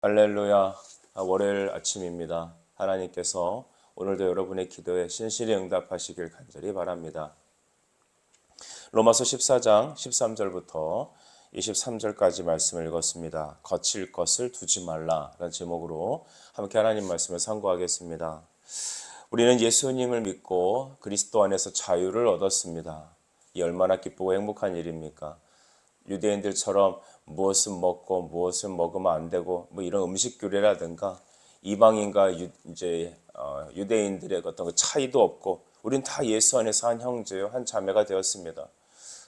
할렐루야. 월요일 아침입니다. 하나님께서 오늘도 여러분의 기도에 신실히 응답하시길 간절히 바랍니다. 로마서 14장 13절부터 23절까지 말씀을 읽었습니다. 거칠 것을 두지 말라라는 제목으로 함께 하나님 말씀을 상고하겠습니다. 우리는 예수님을 믿고 그리스도 안에서 자유를 얻었습니다. 이 얼마나 기쁘고 행복한 일입니까? 유대인들처럼 무엇은 먹고 무엇은 먹으면 안 되고 뭐 이런 음식 규례라든가 이방인과 유대인들의 어떤 그 차이도 없고 우린 다 예수 안에서 한 형제요 한 자매가 되었습니다.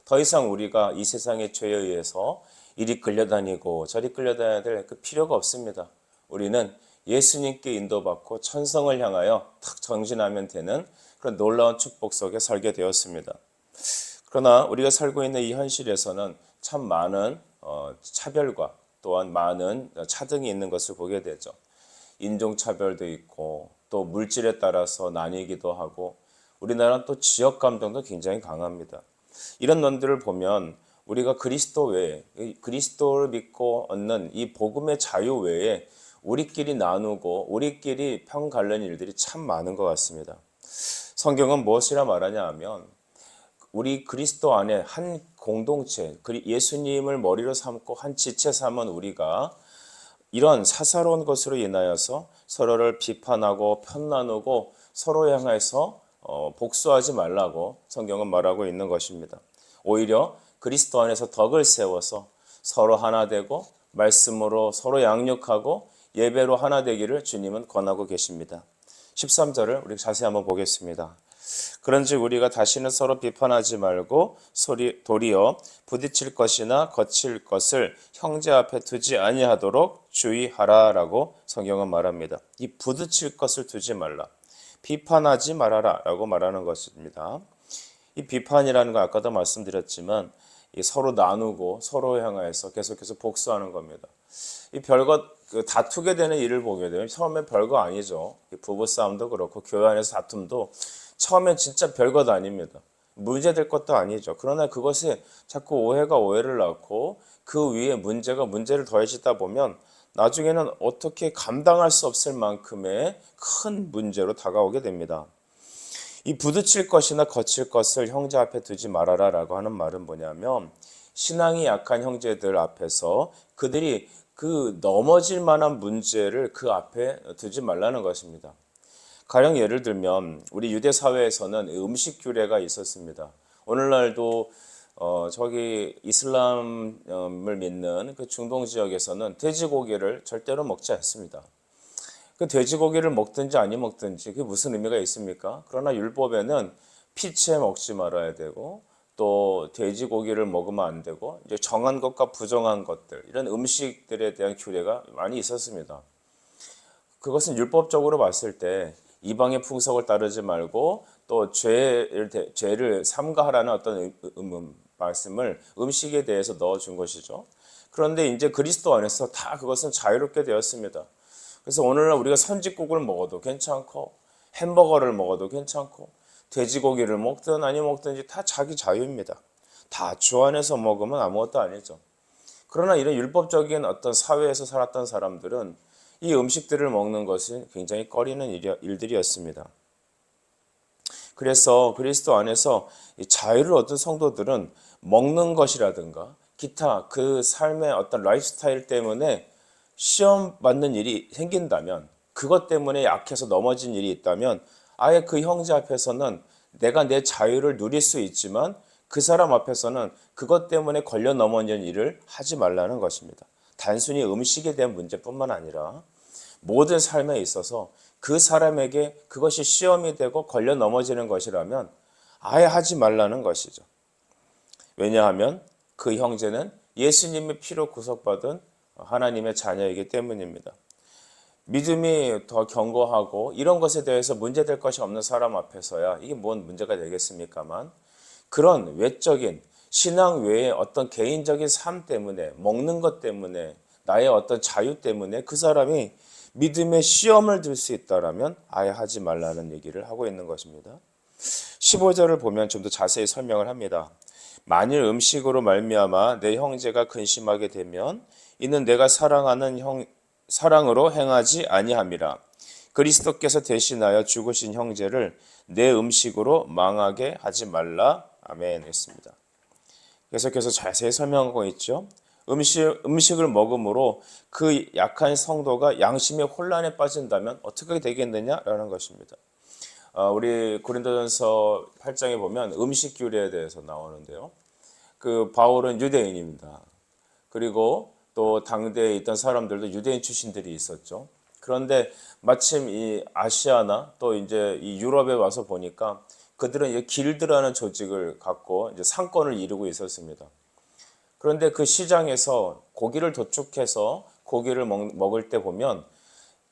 더 이상 우리가 이 세상의 죄에 의해서 이리 끌려다니고 저리 끌려다녀야 될 그 필요가 없습니다. 우리는 예수님께 인도받고 천성을 향하여 탁 전진하면 되는 그런 놀라운 축복 속에 살게 되었습니다. 그러나 우리가 살고 있는 이 현실에서는 참 많은 차별과 또한 많은 차등이 있는 것을 보게 되죠. 인종차별도 있고 또 물질에 따라서 나뉘기도 하고 우리나라는 또 지역 감정도 굉장히 강합니다. 이런 논들을 보면 우리가 그리스도 외에 그리스도를 믿고 얻는 이 복음의 자유 외에 우리끼리 나누고 우리끼리 편 가르는 일들이 참 많은 것 같습니다. 성경은 무엇이라 말하냐 하면 우리 그리스도 안에 한 공동체, 예수님을 머리로 삼고 한 지체 삼은 우리가 이런 사사로운 것으로 인하여서 서로를 비판하고 편나누고 서로 향해서 복수하지 말라고 성경은 말하고 있는 것입니다. 오히려 그리스도 안에서 덕을 세워서 서로 하나 되고 말씀으로 서로 양육하고 예배로 하나 되기를 주님은 권하고 계십니다. 13절을 우리 자세히 한번 보겠습니다. 그런즉 우리가 다시는 서로 비판하지 말고 도리어 부딪힐 것이나 거칠 것을 형제 앞에 두지 아니하도록 주의하라라고 성경은 말합니다. 이 부딪힐 것을 두지 말라, 비판하지 말아라라고 말하는 것입니다. 이 비판이라는 건 아까도 말씀드렸지만 서로 나누고 서로 향해서 계속해서 복수하는 겁니다. 이 별것 다투게 되는 일을 보게 되면 처음에 별거 아니죠. 부부싸움도 그렇고 교회 안에서 다툼도 처음엔 진짜 별것 아닙니다. 문제될 것도 아니죠. 그러나 그것이 자꾸 오해가 오해를 낳고 그 위에 문제가 문제를 더해지다 보면 나중에는 어떻게 감당할 수 없을 만큼의 큰 문제로 다가오게 됩니다. 이 부딪힐 것이나 거칠 것을 형제 앞에 두지 말아라 라고 하는 말은 뭐냐면 신앙이 약한 형제들 앞에서 그들이 그 넘어질 만한 문제를 그 앞에 두지 말라는 것입니다. 가령 예를 들면 우리 유대 사회에서는 음식 규례가 있었습니다. 오늘날도 저기 이슬람을 믿는 그 중동 지역에서는 돼지고기를 절대로 먹지 않습니다. 그 돼지고기를 먹든지 아니 먹든지 그게 무슨 의미가 있습니까? 그러나 율법에는 피채 먹지 말아야 되고 또 돼지고기를 먹으면 안 되고 이제 정한 것과 부정한 것들 이런 음식들에 대한 규례가 많이 있었습니다. 그것은 율법적으로 봤을 때 이방의 풍속을 따르지 말고 또 죄를 삼가하라는 어떤 말씀을 음식에 대해서 넣어준 것이죠. 그런데 이제 그리스도 안에서 다 그것은 자유롭게 되었습니다. 그래서 오늘날 우리가 선짓국을 먹어도 괜찮고 햄버거를 먹어도 괜찮고 돼지고기를 먹든 아니 먹든지 다 자기 자유입니다. 다 주 안에서 먹으면 아무것도 아니죠. 그러나 이런 율법적인 어떤 사회에서 살았던 사람들은 이 음식들을 먹는 것이 굉장히 꺼리는 일들이었습니다. 그래서 그리스도 안에서 자유를 얻은 성도들은 먹는 것이라든가 기타 그 삶의 어떤 라이프스타일 때문에 시험 받는 일이 생긴다면 그것 때문에 약해서 넘어진 일이 있다면 아예 그 형제 앞에서는 내가 내 자유를 누릴 수 있지만 그 사람 앞에서는 그것 때문에 걸려 넘어진 일을 하지 말라는 것입니다. 단순히 음식에 대한 문제뿐만 아니라 모든 삶에 있어서 그 사람에게 그것이 시험이 되고 걸려 넘어지는 것이라면 아예 하지 말라는 것이죠. 왜냐하면 그 형제는 예수님의 피로 구속받은 하나님의 자녀이기 때문입니다. 믿음이 더 견고하고 이런 것에 대해서 문제될 것이 없는 사람 앞에서야 이게 뭔 문제가 되겠습니까만 그런 외적인 신앙 외에 어떤 개인적인 삶 때문에 먹는 것 때문에 나의 어떤 자유 때문에 그 사람이 믿음의 시험을 들 수 있다라면 아예 하지 말라는 얘기를 하고 있는 것입니다. 15절을 보면 좀 더 자세히 설명을 합니다. 만일 음식으로 말미암아 내 형제가 근심하게 되면 이는 내가 사랑하는 사랑으로 행하지 아니함이라. 그리스도께서 대신하여 죽으신 형제를 내 음식으로 망하게 하지 말라. 아멘. 했습니다. 계속해서 자세히 설명하고 있죠. 음식을 먹음으로 그 약한 성도가 양심의 혼란에 빠진다면 어떻게 되겠느냐라는 것입니다. 우리 고린도전서 8장에 보면 음식 규례에 대해서 나오는데요. 그 바울은 유대인입니다. 그리고 또 당대에 있던 사람들도 유대인 출신들이 있었죠. 그런데 마침 이 아시아나 또 이제 이 유럽에 와서 보니까 그들은 이 길드라는 조직을 갖고 이제 상권을 이루고 있었습니다. 그런데 그 시장에서 고기를 도축해서 고기를 먹을 때 보면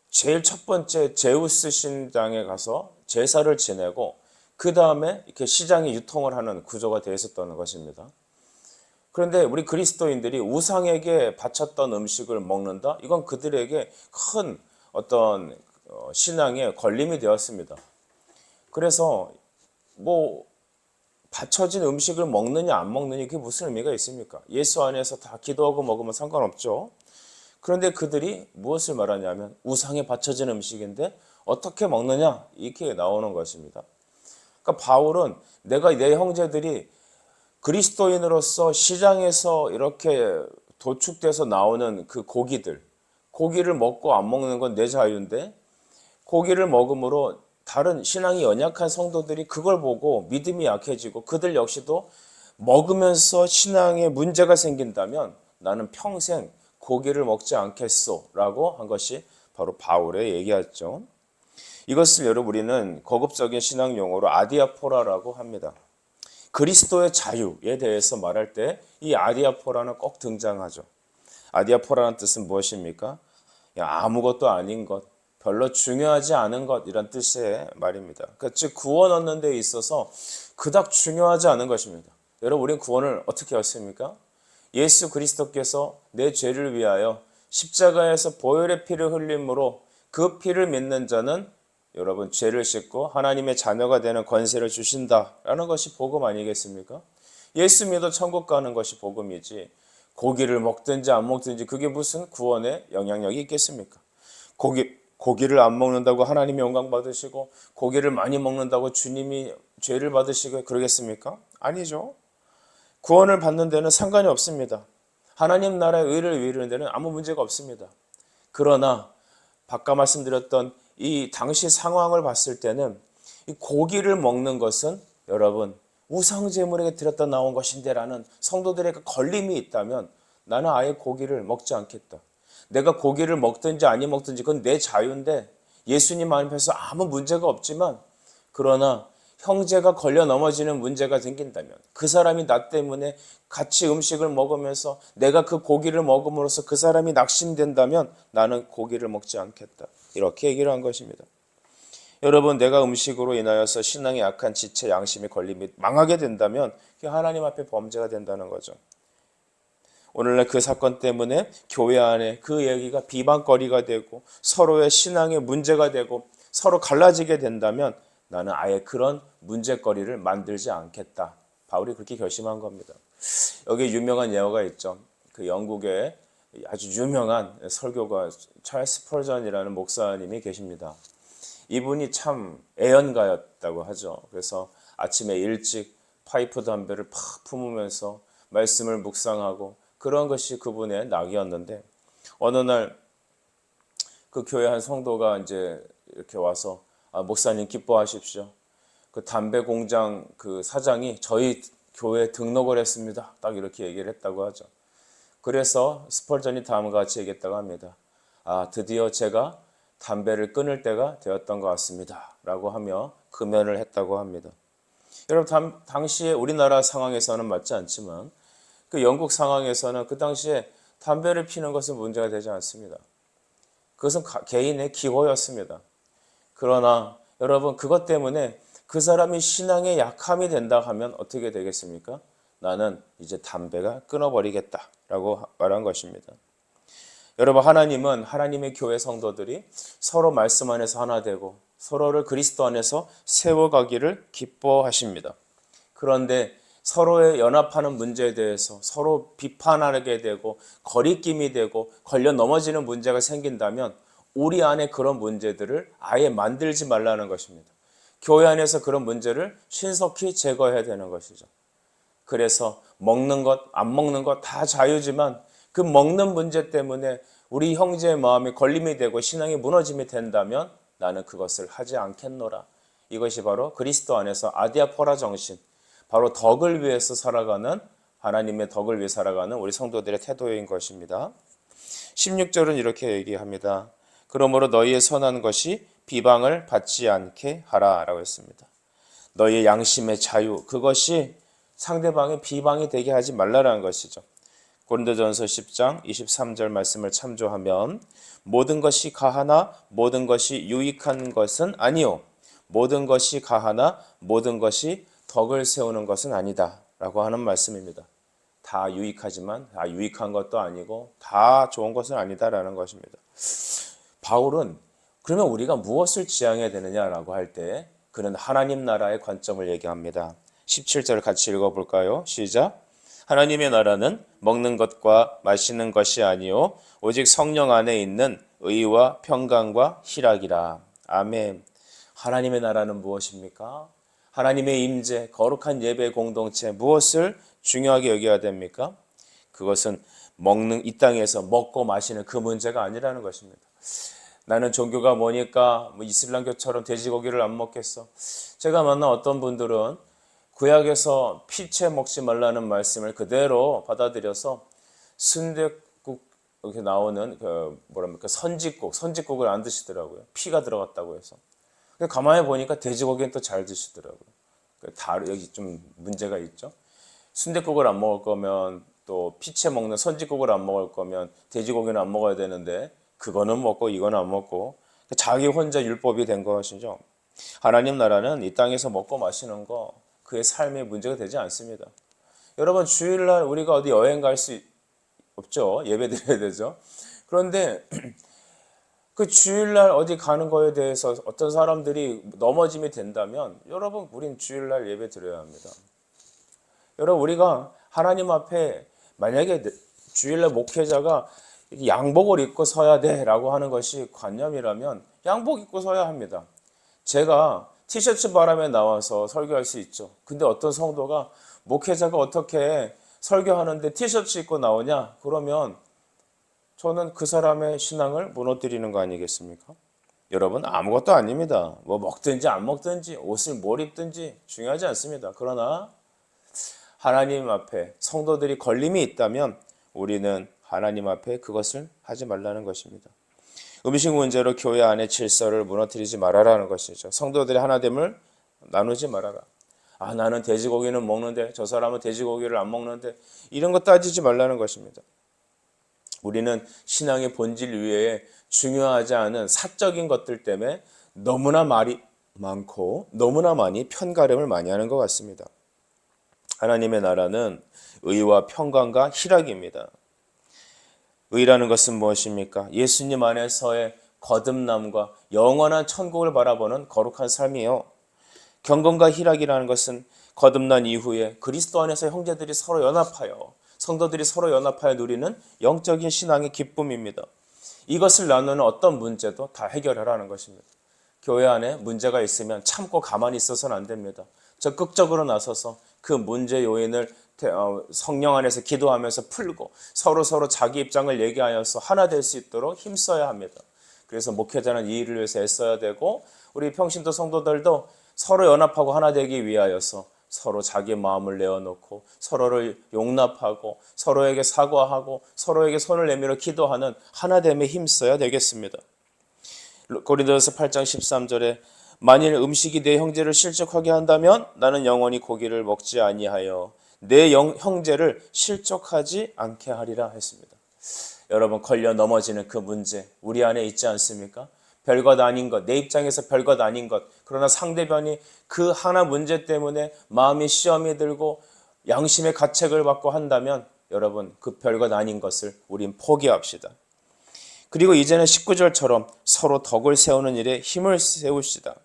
제일 첫 번째 제우스 신당에 가서 제사를 지내고 그 다음에 이렇게 시장에 유통을 하는 구조가 되어 있었다는 것입니다. 그런데 우리 그리스도인들이 우상에게 바쳤던 음식을 먹는다? 이건 그들에게 큰 어떤 신앙의 걸림이 되었습니다. 그래서 뭐 바쳐진 음식을 먹느냐 안 먹느냐 그게 무슨 의미가 있습니까? 예수 안에서 다 기도하고 먹으면 상관없죠. 그런데 그들이 무엇을 말하냐면 우상에 바쳐진 음식인데 어떻게 먹느냐 이렇게 나오는 것입니다. 그러니까 바울은 내가 내 형제들이 그리스도인으로서 시장에서 이렇게 도축돼서 나오는 그 고기를 먹고 안 먹는 건 내 자유인데 고기를 먹음으로 다른 신앙이 연약한 성도들이 그걸 보고 믿음이 약해지고 그들 역시도 먹으면서 신앙에 문제가 생긴다면 나는 평생 고기를 먹지 않겠소 라고 한 것이 바로 바울의 얘기였죠. 이것을 여러분 우리는 고급적인 신앙 용어로 아디아포라라고 합니다. 그리스도의 자유에 대해서 말할 때 이 아디아포라는 꼭 등장하죠. 아디아포라는 뜻은 무엇입니까? 아무것도 아닌 것, 별로 중요하지 않은 것 이런 뜻의 말입니다. 그러니까 즉 구원 얻는 데 있어서 그닥 중요하지 않은 것입니다. 여러분 우리는 구원을 어떻게 얻습니까? 예수 그리스도께서 내 죄를 위하여 십자가에서 보혈의 피를 흘림으로 그 피를 믿는 자는 여러분 죄를 씻고 하나님의 자녀가 되는 권세를 주신다라는 것이 복음 아니겠습니까? 예수 믿어 천국 가는 것이 복음이지 고기를 먹든지 안 먹든지 그게 무슨 구원의 영향력이 있겠습니까? 고기를 안 먹는다고 하나님이 영광 받으시고 고기를 많이 먹는다고 주님이 죄를 받으시고 그러겠습니까? 아니죠. 구원을 받는 데는 상관이 없습니다. 하나님 나라의 의를 이루는 데는 아무 문제가 없습니다. 그러나 아까 말씀드렸던 이 당시 상황을 봤을 때는 이 고기를 먹는 것은 여러분 우상제물에게 드렸다 나온 것인데 라는 성도들에게 걸림이 있다면 나는 아예 고기를 먹지 않겠다. 내가 고기를 먹든지 아니 먹든지 그건 내 자유인데 예수님 앞에서 아무 문제가 없지만 그러나 형제가 걸려 넘어지는 문제가 생긴다면 그 사람이 나 때문에 같이 음식을 먹으면서 내가 그 고기를 먹음으로써 그 사람이 낙심된다면 나는 고기를 먹지 않겠다. 이렇게 얘기를 한 것입니다. 여러분 내가 음식으로 인하여서 신앙의 약한 지체 양심의 걸림이 망하게 된다면 그게 하나님 앞에 범죄가 된다는 거죠. 오늘날 그 사건 때문에 교회 안에 그 얘기가 비방거리가 되고 서로의 신앙에 문제가 되고 서로 갈라지게 된다면 나는 아예 그런 문제거리를 만들지 않겠다. 바울이 그렇게 결심한 겁니다. 여기 유명한 예화가 있죠. 그 영국의 아주 유명한 설교가 찰스 스펄전이라는 목사님이 계십니다. 이분이 참 애연가였다고 하죠. 그래서 아침에 일찍 파이프 담배를 팍 품으면서 말씀을 묵상하고 그런 것이 그분의 낙이었는데 어느 날 그 교회 한 성도가 이제 이렇게 와서 목사님 기뻐하십시오. 그 담배 공장 그 사장이 저희 교회에 등록을 했습니다. 딱 이렇게 얘기를 했다고 하죠. 그래서 스펄전이 다음과 같이 얘기했다고 합니다. 드디어 제가 담배를 끊을 때가 되었던 것 같습니다. 라고 하며 금연을 했다고 합니다. 여러분 당시에 우리나라 상황에서는 맞지 않지만 그 영국 상황에서는 그 당시에 담배를 피는 것은 문제가 되지 않습니다. 그것은 개인의 기호였습니다. 그러나 여러분 그것 때문에 그 사람이 신앙에 약함이 된다 하면 어떻게 되겠습니까? 나는 이제 담배가 끊어버리겠다라고 말한 것입니다. 여러분 하나님은 하나님의 교회 성도들이 서로 말씀 안에서 하나 되고 서로를 그리스도 안에서 세워가기를 기뻐하십니다. 그런데 서로의 연합하는 문제에 대해서 서로 비판하게 되고 거리낌이 되고 걸려 넘어지는 문제가 생긴다면 우리 안에 그런 문제들을 아예 만들지 말라는 것입니다. 교회 안에서 그런 문제를 신속히 제거해야 되는 것이죠. 그래서 먹는 것, 안 먹는 것 다 자유지만 그 먹는 문제 때문에 우리 형제의 마음이 걸림이 되고 신앙이 무너짐이 된다면 나는 그것을 하지 않겠노라. 이것이 바로 그리스도 안에서 아디아포라 정신, 바로 덕을 위해서 살아가는, 하나님의 덕을 위해 살아가는 우리 성도들의 태도인 것입니다. 16절은 이렇게 얘기합니다. 그러므로 너희의 선한 것이 비방을 받지 않게 하라 라고 했습니다. 너희의 양심의 자유, 그것이 상대방의 비방이 되게 하지 말라라는 것이죠. 고린도전서 10장 23절 말씀을 참조하면 모든 것이 가하나 모든 것이 유익한 것은 아니요, 모든 것이 가하나 모든 것이 덕을 세우는 것은 아니다 라고 하는 말씀입니다. 다 유익하지만 다 유익한 것도 아니고 다 좋은 것은 아니다라는 것입니다. 바울은 그러면 우리가 무엇을 지향해야 되느냐라고 할 때 그는 하나님 나라의 관점을 얘기합니다. 17절 같이 읽어볼까요? 시작. 하나님의 나라는 먹는 것과 마시는 것이 아니요 오직 성령 안에 있는 의와 평강과 희락이라. 아멘. 하나님의 나라는 무엇입니까? 하나님의 임재, 거룩한 예배 공동체, 무엇을 중요하게 여겨야 됩니까? 그것은 먹는, 이 땅에서 먹고 마시는 그 문제가 아니라는 것입니다. 나는 종교가 뭐니까 이슬람교처럼 돼지고기를 안 먹겠어. 제가 만난 어떤 분들은 구약에서 피채 먹지 말라는 말씀을 그대로 받아들여서 순댓국 이렇게 나오는 선짓국을 안 드시더라고요. 피가 들어갔다고 해서. 가만히 보니까 돼지고기는 또 잘 드시더라고요. 여기 좀 문제가 있죠. 순댓국을 안 먹을 거면 또 피채 먹는 선짓국을 안 먹을 거면 돼지고기는 안 먹어야 되는데 그거는 먹고 이거는 안 먹고 자기 혼자 율법이 된 것이죠. 하나님 나라는 이 땅에서 먹고 마시는 거 그의 삶의 문제가 되지 않습니다. 여러분 주일날 우리가 어디 여행 갈 수 없죠. 예배 드려야 되죠. 그런데 그 주일날 어디 가는 거에 대해서 어떤 사람들이 넘어짐이 된다면 여러분 우린 주일날 예배 드려야 합니다. 여러분 우리가 하나님 앞에 만약에 주일날 목회자가 양복을 입고 서야 돼라고 하는 것이 관념이라면 양복 입고 서야 합니다. 제가 티셔츠 바람에 나와서 설교할 수 있죠. 근데 어떤 성도가 목회자가 어떻게 설교하는데 티셔츠 입고 나오냐? 그러면 저는 그 사람의 신앙을 무너뜨리는 거 아니겠습니까? 여러분 아무것도 아닙니다. 뭐 먹든지 안 먹든지 옷을 뭘 입든지 중요하지 않습니다. 그러나 하나님 앞에 성도들이 걸림이 있다면 우리는 하나님 앞에 그것을 하지 말라는 것입니다. 음식 문제로 교회 안의 질서를 무너뜨리지 말아라는 것이죠. 성도들의 하나됨을 나누지 말아라. 아 나는 돼지고기는 먹는데 저 사람은 돼지고기를 안 먹는데 이런 거 따지지 말라는 것입니다. 우리는 신앙의 본질 위에 중요하지 않은 사적인 것들 때문에 너무나 말이 많고 너무나 많이 편가름을 많이 하는 것 같습니다. 하나님의 나라는 의와 평강과 희락입니다. 의라는 것은 무엇입니까? 예수님 안에서의 거듭남과 영원한 천국을 바라보는 거룩한 삶이에요. 경건과 희락이라는 것은 거듭난 이후에 그리스도 안에서 형제들이 서로 연합하여 성도들이 서로 연합하여 누리는 영적인 신앙의 기쁨입니다. 이것을 나누는 어떤 문제도 다 해결하라는 것입니다. 교회 안에 문제가 있으면 참고 가만히 있어서는 안 됩니다. 적극적으로 나서서 그 문제 요인을 성령 안에서 기도하면서 풀고 서로 자기 입장을 얘기하여서 하나 될 수 있도록 힘써야 합니다. 그래서 목회자는 이 일을 위해서 애써야 되고 우리 평신도 성도들도 서로 연합하고 하나 되기 위하여서 서로 자기 마음을 내어놓고 서로를 용납하고 서로에게 사과하고 서로에게 손을 내밀어 기도하는 하나됨에 힘써야 되겠습니다. 고린도전서 8장 13절에 만일 음식이 내 형제를 실족하게 한다면 나는 영원히 고기를 먹지 아니하여 내 형제를 실족하지 않게 하리라 했습니다. 여러분 걸려 넘어지는 그 문제 우리 안에 있지 않습니까? 별것 아닌 것, 내 입장에서 별것 아닌 것, 그러나 상대방이 그 하나 문제 때문에 마음이 시험이 들고 양심의 가책을 받고 한다면 여러분 그 별것 아닌 것을 우린 포기합시다. 그리고 이제는 19절처럼 서로 덕을 세우는 일에 힘을 세웁시다.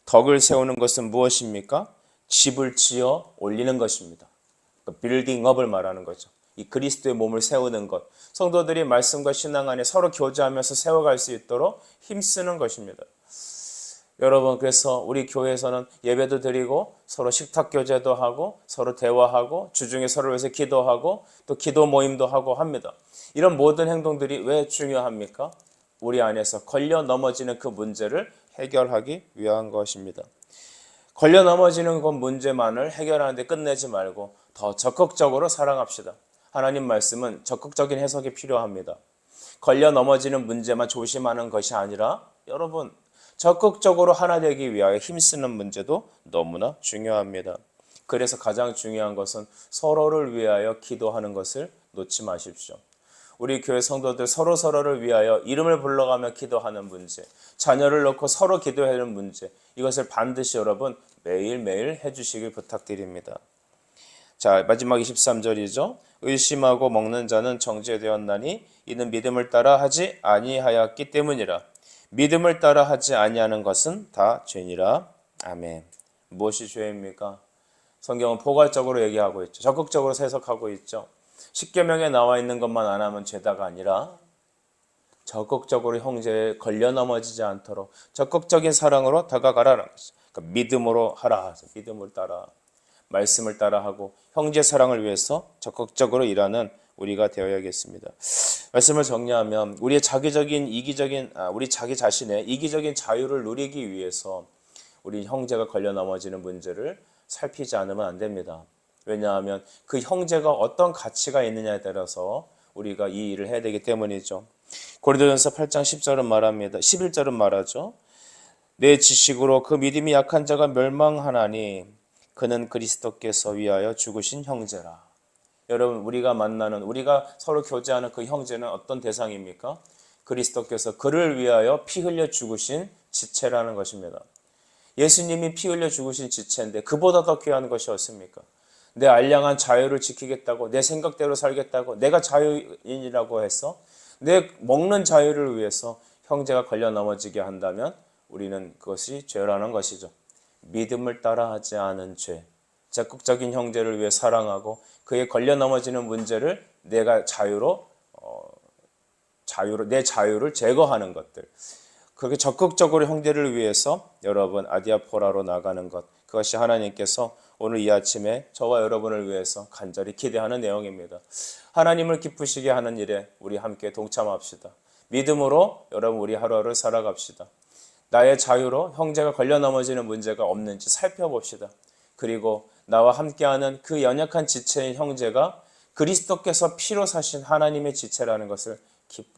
덕을 세우는 것은 무엇입니까? 집을 지어 올리는 것입니다. 빌딩업을 말하는 거죠. 이 그리스도의 몸을 세우는 것. 성도들이 말씀과 신앙 안에 서로 교제하면서 세워갈 수 있도록 힘쓰는 것입니다. 여러분, 그래서 우리 교회에서는 예배도 드리고 서로 식탁 교제도 하고 서로 대화하고 주중에 서로를 위해서 기도하고 또 기도 모임도 하고 합니다. 이런 모든 행동들이 왜 중요합니까? 우리 안에서 걸려 넘어지는 그 문제를 해결하기 위한 것입니다. 걸려 넘어지는 그 문제만을 해결하는데 끝내지 말고 더 적극적으로 사랑합시다. 하나님 말씀은 적극적인 해석이 필요합니다. 걸려 넘어지는 문제만 조심하는 것이 아니라 여러분 적극적으로 하나 되기 위하여 힘쓰는 문제도 너무나 중요합니다. 그래서 가장 중요한 것은 서로를 위하여 기도하는 것을 놓지 마십시오. 우리 교회 성도들 서로를 위하여 이름을 불러가며 기도하는 문제, 자녀를 놓고 서로 기도하는 문제, 이것을 반드시 여러분 매일매일 해주시길 부탁드립니다. 자, 마지막 23절이죠. 의심하고 먹는 자는 정죄되었나니 이는 믿음을 따라 하지 아니하였기 때문이라. 믿음을 따라 하지 아니하는 것은 다 죄니라. 아멘. 무엇이 죄입니까? 성경은 포괄적으로 얘기하고 있죠. 적극적으로 해석하고 있죠. 십계명에 나와 있는 것만 안 하면 죄다가 아니라 적극적으로 형제에 걸려 넘어지지 않도록 적극적인 사랑으로 다가가라는 것이죠. 그러니까 믿음으로 하라. 믿음을 따라 말씀을 따라하고 형제 사랑을 위해서 적극적으로 일하는 우리가 되어야겠습니다. 말씀을 정리하면 우리 자기 자신의 이기적인 자유를 누리기 위해서 우리 형제가 걸려 넘어지는 문제를 살피지 않으면 안 됩니다. 왜냐하면 그 형제가 어떤 가치가 있느냐에 따라서 우리가 이 일을 해야 되기 때문이죠. 고린도전서 8장 10절은 말합니다. 11절은 말하죠. 내 지식으로 그 믿음이 약한 자가 멸망하나니 그는 그리스도께서 위하여 죽으신 형제라. 여러분, 우리가 서로 교제하는 그 형제는 어떤 대상입니까? 그리스도께서 그를 위하여 피 흘려 죽으신 지체라는 것입니다. 예수님이 피 흘려 죽으신 지체인데 그보다 더 귀한 것이 없습니까? 내 알량한 자유를 지키겠다고, 내 생각대로 살겠다고, 내가 자유인이라고 해서 내 먹는 자유를 위해서 형제가 걸려 넘어지게 한다면 우리는 그것이 죄라는 것이죠. 믿음을 따라하지 않은 죄, 적극적인 형제를 위해 사랑하고 그에 걸려 넘어지는 문제를 내가 내 자유를 제거하는 것들, 그렇게 적극적으로 형제를 위해서 여러분 아디아포라로 나가는 것, 그것이 하나님께서 오늘 이 아침에 저와 여러분을 위해서 간절히 기대하는 내용입니다. 하나님을 기쁘시게 하는 일에 우리 함께 동참합시다. 믿음으로 여러분 우리 하루하루 살아갑시다. 나의 자유로 형제가 걸려 넘어지는 문제가 없는지 살펴봅시다. 그리고 나와 함께하는 그 연약한 지체인 형제가 그리스도께서 피로 사신 하나님의 지체라는 것을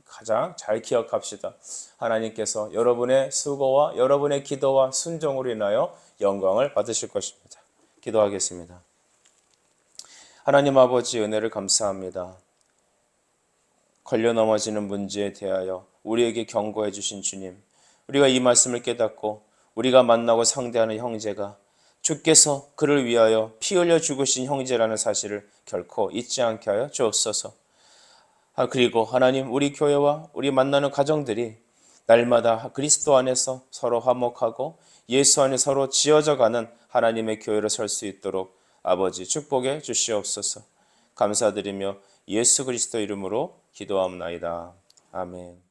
가장 잘 기억합시다. 하나님께서 여러분의 수고와 여러분의 기도와 순종으로 인하여 영광을 받으실 것입니다. 기도하겠습니다. 하나님 아버지, 은혜를 감사합니다. 걸려 넘어지는 문제에 대하여 우리에게 경고해 주신 주님, 우리가 이 말씀을 깨닫고 우리가 만나고 상대하는 형제가 주께서 그를 위하여 피 흘려 죽으신 형제라는 사실을 결코 잊지 않게 하여 주옵소서. 그리고 하나님, 우리 교회와 우리 만나는 가정들이 날마다 그리스도 안에서 서로 화목하고 예수 안에 서로 지어져가는 하나님의 교회로 설 수 있도록 아버지 축복해 주시옵소서. 감사드리며 예수 그리스도 이름으로 기도하옵나이다. 아멘.